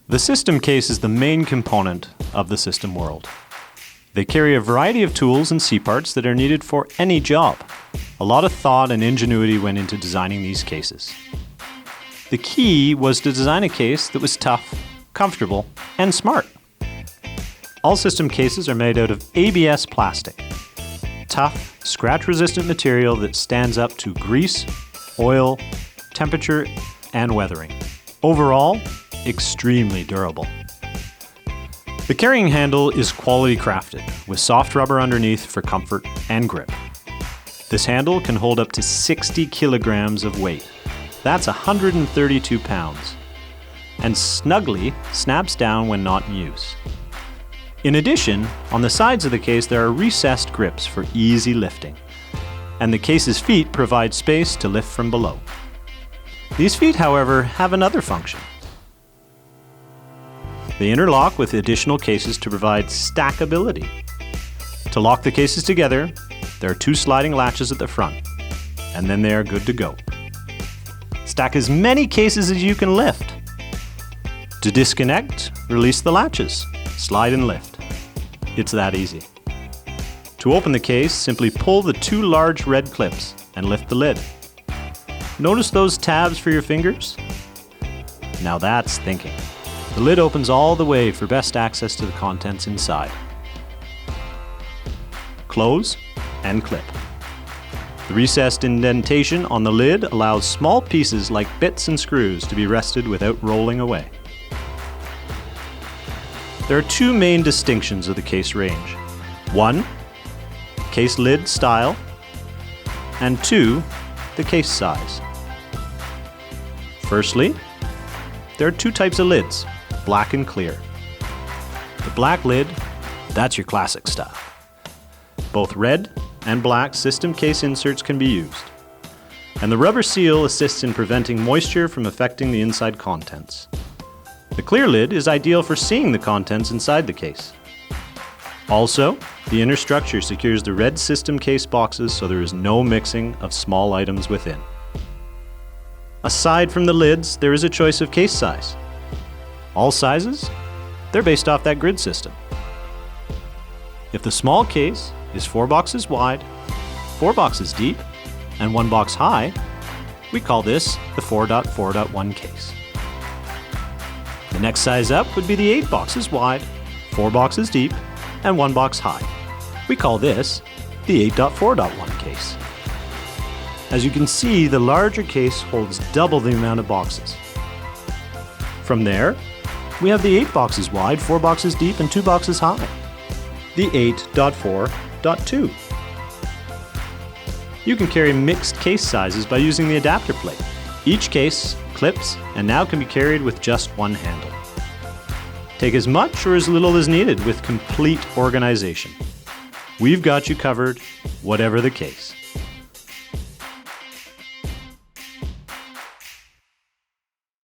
The system case is the main component of the system world. They carry a variety of tools and C-parts that are needed for any job. A lot of thought and ingenuity went into designing these cases. The key was to design a case that was tough, comfortable, and smart. All system cases are made out of ABS plastic. Tough, scratch-resistant material that stands up to grease, oil, temperature, and weathering. Overall, extremely durable. The carrying handle is quality crafted, with soft rubber underneath for comfort and grip. This handle can hold up to 60 kilograms of weight. That's 132 pounds. And snugly snaps down when not in use. In addition, on the sides of the case there are recessed grips for easy lifting. And the case's feet provide space to lift from below. These feet, however, have another function. They interlock with additional cases to provide stackability. To lock the cases together, there are two sliding latches at the front, and then they are good to go. Stack as many cases as you can lift. To disconnect, release the latches, slide and lift. It's that easy. To open the case, simply pull the two large red clips and lift the lid. Notice those tabs for your fingers? Now that's thinking. The lid opens all the way for best access to the contents inside. Close and clip. The recessed indentation on the lid allows small pieces like bits and screws to be rested without rolling away. There are two main distinctions of the case range. One, case lid style, and two, the case size. Firstly, there are two types of lids, black and clear. The black lid, that's your classic style. Both red and black system case inserts can be used. And the rubber seal assists in preventing moisture from affecting the inside contents. The clear lid is ideal for seeing the contents inside the case. Also, the inner structure secures the red system case boxes so there is no mixing of small items within. Aside from the lids, there is a choice of case size. All sizes, they're based off that grid system. If the small case is 4 boxes wide, 4 boxes deep, and 1 box high, we call this the 4.4.1 case. The next size up would be the 8 boxes wide, 4 boxes deep, and 1 box high. We call this the 8.4.1 case. As you can see, the larger case holds double the amount of boxes. From there, we have the 8 boxes wide, 4 boxes deep, and 2 boxes high. The 8.4.2. You can carry mixed case sizes by using the adapter plate. Each case clips and now can be carried with just one handle. Take as much or as little as needed with complete organization. We've got you covered, whatever the case.